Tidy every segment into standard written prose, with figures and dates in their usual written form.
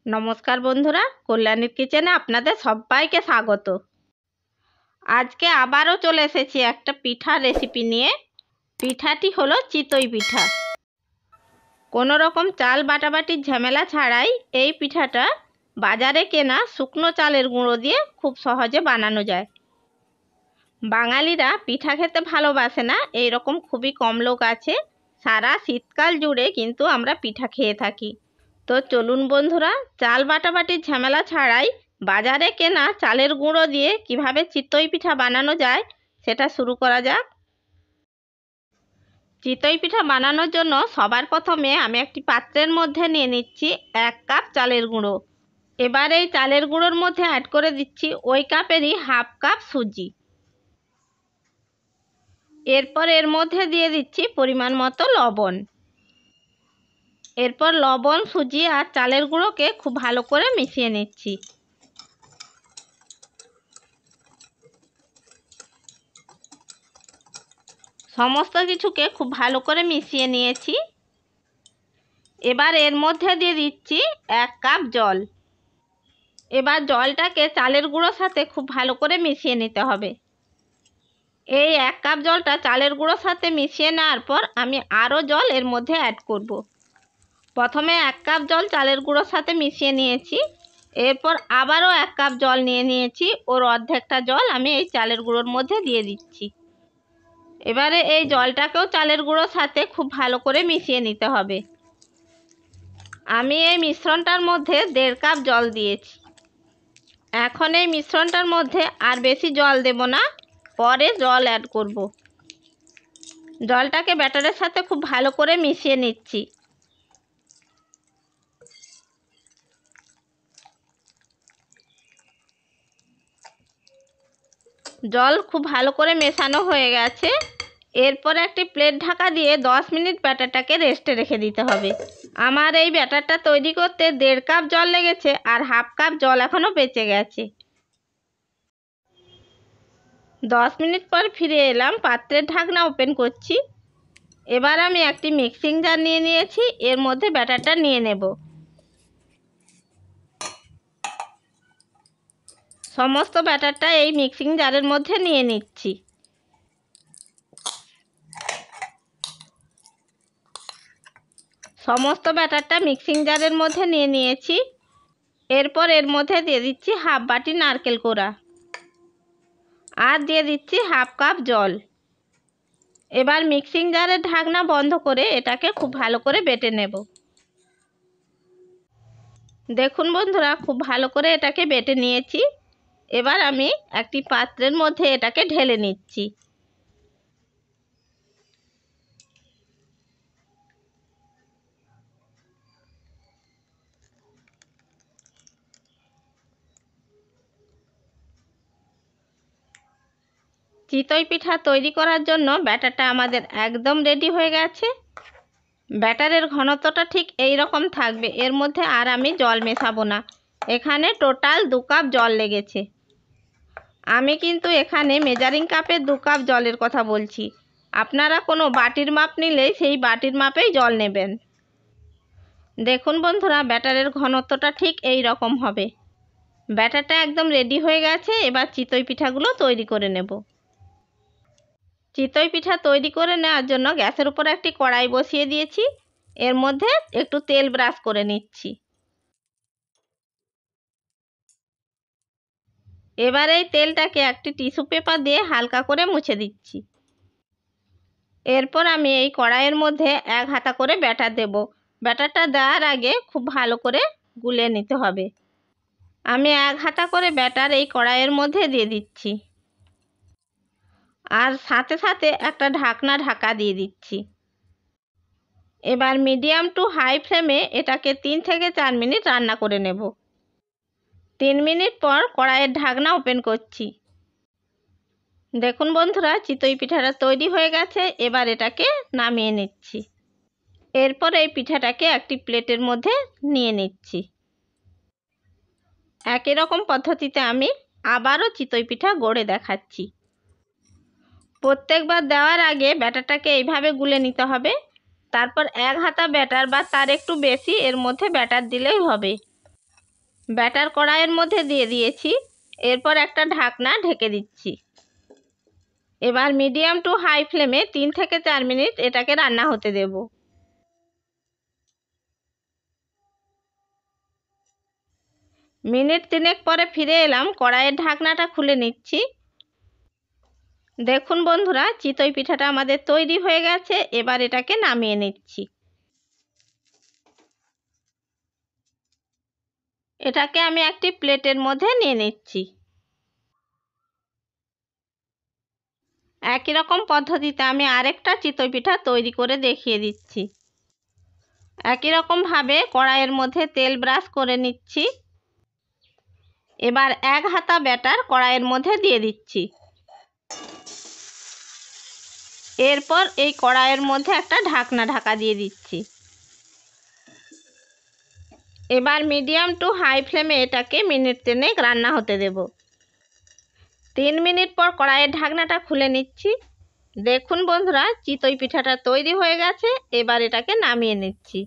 নমস্কার বন্ধুরা, কল্যাণীর কিচেনে আপনাদের সবাইকে স্বাগত। আজকে আবারও চলে এসেছি একটা পিঠার রেসিপি নিয়ে। পিঠাটি হলো চিতই পিঠা। কোনো রকম চাল বাটাবাটির ঝামেলা ছাড়াই এই পিঠাটা বাজারে কেনা শুকনো চালের গুঁড়ো দিয়ে খুব সহজে বানানো যায়। বাঙালিরা পিঠা খেতে ভালোবাসে না এইরকম খুবই কম লোক আছে। সারা শীতকাল জুড়ে কিন্তু আমরা পিঠা খেয়ে থাকি। তো চলুন বন্ধুরা, চাল বাটাবাটির ঝামেলা ছাড়াই বাজারে কেনা চালের গুঁড়ো দিয়ে কিভাবে চিতই পিঠা বানানো যায় সেটা শুরু করা যাক। চিতই পিঠা বানানোর জন্য সবার প্রথমে আমি একটি পাত্রের মধ্যে নিয়ে নিচ্ছি 1 কাপ চালের গুঁড়ো। এবার এই চালের গুঁড়োর মধ্যে অ্যাড করে দিচ্ছি ওই কাপেরই হাফ কাপ সুজি। এরপর এর মধ্যে দিয়ে দিচ্ছি পরিমাণ মতো লবণ। এরপর লবণ, সুজি আর চালের গুঁড়োকে খুব ভালো করে মিশিয়ে নিচ্ছি। সমস্ত কিছুকে খুব ভালো করে মিশিয়ে নিয়েছি। এবার এর মধ্যে দিয়ে দিচ্ছি 1 কাপ জল। এবার জলটাকে চালের গুঁড়োর সাথে খুব ভালো করে মিশিয়ে নিতে হবে। এই 1 কাপ জলটা চালের গুঁড়োর সাথে মিশিয়ে নেওয়ার পর আমি আরও জল এর মধ্যে অ্যাড করব। প্রথমে 1 কাপ জল চালের গুঁড়োর সাথে মিশিয়ে নিয়েছি। এরপর আবারও 1 কাপ জল নিয়ে নিয়েছি, ওর অর্ধেকটা জল আমি এই চালের গুঁড়োর মধ্যে দিয়ে দিচ্ছি। এবারে এই জলটাকেও চালের গুঁড়োর সাথে খুব ভালো করে মিশিয়ে নিতে হবে। আমি এই মিশ্রণটার মধ্যে 1.5 কাপ জল দিয়েছি। এখন এই মিশ্রণটার মধ্যে আর বেশি জল দেব না, পরে জল অ্যাড করব। জলটাকে ব্যাটারের সাথে খুব ভালো করে মিশিয়ে নিচ্ছি। জল খুব ভালো করে মেশানো হয়ে গেছে। এরপর একটি প্লেট ঢাকা দিয়ে 10 মিনিট ব্যাটারটাকে রেস্টে রেখে দিতে হবে। আমার এই ব্যাটারটা তৈরি করতে 1.5 কাপ জল লেগেছে আর হাফ কাপ জল এখনও বেঁচে গেছে। 10 মিনিট পর ফিরে এলাম, পাত্রের ঢাকনা ওপেন করছি। এবার আমি একটি মিক্সিং জার নিয়ে নিয়েছি, এর মধ্যে ব্যাটারটা নিয়ে নেব। সমস্ত ব্যাটারটা এই মিক্সিং জারের মধ্যে নিয়ে নিচ্ছি। সমস্ত ব্যাটারটা মিক্সিং জারের মধ্যে নিয়ে নিয়েছি। এরপর এর মধ্যে দিয়ে দিচ্ছি হাফ বাটি নারকেল কোড়া আর দিয়ে দিচ্ছি হাফ কাপ জল। এবার মিক্সিং জারের ঢাকনা বন্ধ করে এটাকে খুব ভালো করে বেটে নেব। দেখুন বন্ধুরা, খুব ভালো করে এটাকে বেটে নিয়েছি। এবার আমি একটি পাত্রের মধ্যে এটাকে ঢেলে নিচ্ছি। চিতই পিঠা তৈরি করার জন্য ব্যাটারটা আমাদের একদম রেডি হয়ে গেছে। ব্যাটারের ঘনত্বটা ঠিক এই রকম থাকবে, এর মধ্যে আর আমি জল মেশাবো না। এখানে টোটাল 2 কাপ জল লেগেছে। আমি কিন্তু এখানে মেজারিং কাপের 2 কাপ জলের কথা বলছি। আপনারা কোনো বাটির মাপ নিলে সেই বাটির মাপেই জল নেবেন। দেখুন বন্ধুরা, ব্যাটারের ঘনত্বটা ঠিক এই রকম হবে। ব্যাটারটা একদম রেডি হয়ে গেছে। এবার চিতই পিঠাগুলো তৈরি করে নেব। চিতই পিঠা তৈরি করে নেওয়ার জন্য গ্যাসের উপর একটি কড়াই বসিয়ে দিয়েছি। এর মধ্যে একটু তেল ব্রাশ করে নিচ্ছি। এবার এই তেলটাকে একটি টিস্যু পেপার দিয়ে হালকা করে মুছে দিচ্ছি। এরপর আমি এই কড়াইয়ের মধ্যে 1 হাতা করে ব্যাটার দেব। ব্যাটারটা দেওয়ার আগে খুব ভালো করে গুলে নিতে হবে। আমি 1 হাতা করে ব্যাটার এই কড়াইয়ের মধ্যে দিয়ে দিচ্ছি আর সাথে সাথে একটা ঢাকনা ঢাকা দিয়ে দিচ্ছি। এবার মিডিয়াম টু হাই ফ্লেমে এটাকে 3 থেকে 4 মিনিট রান্না করে নেব। 3 মিনিট পর কড়াইয়ের ঢাকনা ওপেন করছি। দেখুন বন্ধুরা, চিতই পিঠাটা তৈরি হয়ে গেছে। এবার এটাকে নামিয়ে নিচ্ছি। এরপর এই পিঠাটাকে একটি প্লেটের মধ্যে নিয়ে নিচ্ছি। একই রকম পদ্ধতিতে আমি আবারও চিতই পিঠা গড়ে দেখাচ্ছি। প্রত্যেকবার দেওয়ার আগে ব্যাটারটাকে এইভাবে গুলে নিতে হবে। তারপর 1 হাতা ব্যাটার বা তার একটু বেশি এর মধ্যে ব্যাটার দিলেই হবে। ব্যাটার কড়াইয়ের মধ্যে দিয়ে দিয়েছি। এরপর একটা ঢাকনা ঢেকে দিচ্ছি। এবার মিডিয়াম টু হাই ফ্লেমে 3 থেকে 4 মিনিট এটাকে রান্না হতে দেব। মিনিট 3 পরে ফিরে এলাম, কড়াইয়ের ঢাকনাটা খুলে নিচ্ছি। দেখুন বন্ধুরা, চিতই পিঠাটা আমাদের তৈরি হয়ে গেছে। এবার এটাকে নামিয়ে নিচ্ছি। এটাকে আমি একটি প্লেটের মধ্যে নিয়ে নিচ্ছি। একই রকম পদ্ধতিতে আমি আরেকটা চিতই পিঠা তৈরি করে দেখিয়ে দিচ্ছি। একই রকমভাবে কড়াইয়ের মধ্যে তেল ব্রাশ করে নিচ্ছি। এবার 1 হাতা ব্যাটার কড়াইয়ের মধ্যে দিয়ে দিচ্ছি। এরপর এই কড়াইয়ের মধ্যে একটা ঢাকা দিয়ে দিচ্ছি। এবার মিডিয়াম টু হাই ফ্লেমে এটাকে মিনিট 3 রান্না হতে দেব। 3 মিনিট পর কড়াইয়ের ঢাকনাটা খুলে নিচ্ছি। দেখুন বন্ধুরা, চিতই পিঠাটা তৈরি হয়ে গেছে। এবার এটাকে নামিয়ে নিচ্ছি।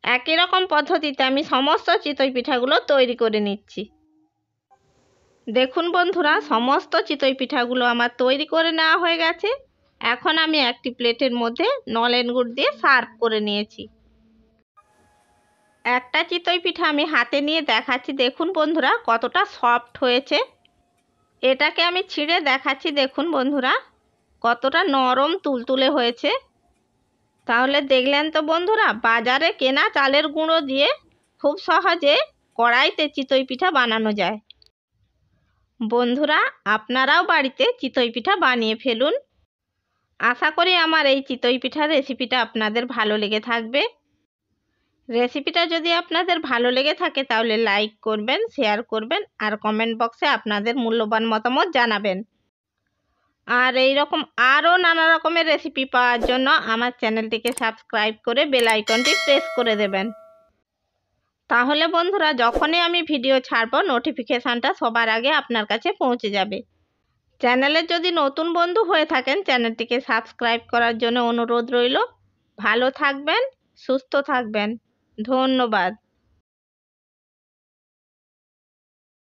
একই রকম পদ্ধতিতে আমি সমস্ত চিতই পিঠাগুলো তৈরি করে নিচ্ছি। দেখুন বন্ধুরা, সমস্ত চিতই পিঠাগুলো আমার তৈরি করে নেওয়া হয়ে গেছে। এখন আমি একটি প্লেটের মধ্যে নলেন গুড় দিয়ে সার্ভ করে নিয়েছি। একটা চিতই পিঠা আমি হাতে নিয়ে দেখাচ্ছি। দেখুন বন্ধুরা, কতটা সফট হয়েছে। এটাকে আমি ছিঁড়ে দেখাচ্ছি। দেখুন বন্ধুরা, কতটা নরম তুলতুলে হয়েছে। তাহলে দেখলেন তো বন্ধুরা, বাজারে কেনা চালের গুঁড়ো দিয়ে খুব সহজে কড়াইতে চিতই পিঠা বানানো যায়। বন্ধুরা, আপনারাও বাড়িতে চিতই পিঠা বানিয়ে ফেলুন। আশা করি আমার এই চিতই পিঠার রেসিপিটা আপনাদের ভালো লেগে থাকবে। রেসিপিটা যদি আপনাদের ভালো লেগে থাকে তাহলে লাইক করবেন, শেয়ার করবেন আর কমেন্ট বক্সে আপনাদের মূল্যবান মতামত জানাবেন। আর এই রকম আরও নানা রকমের রেসিপি পাওয়ার জন্য আমার চ্যানেলটিকে সাবস্ক্রাইব করে বেল আইকনটি প্রেস করে দেবেন। তাহলে বন্ধুরা, যখনই আমি ভিডিও ছাড়বো নোটিফিকেশানটা সবার আগে আপনার কাছে পৌঁছে যাবে। চ্যানেলের যদি নতুন বন্ধু হয়ে থাকেন, চ্যানেলটিকে সাবস্ক্রাইব করার জন্য অনুরোধ রইল। ভালো থাকবেন, সুস্থ থাকবেন। ধন্যবাদ।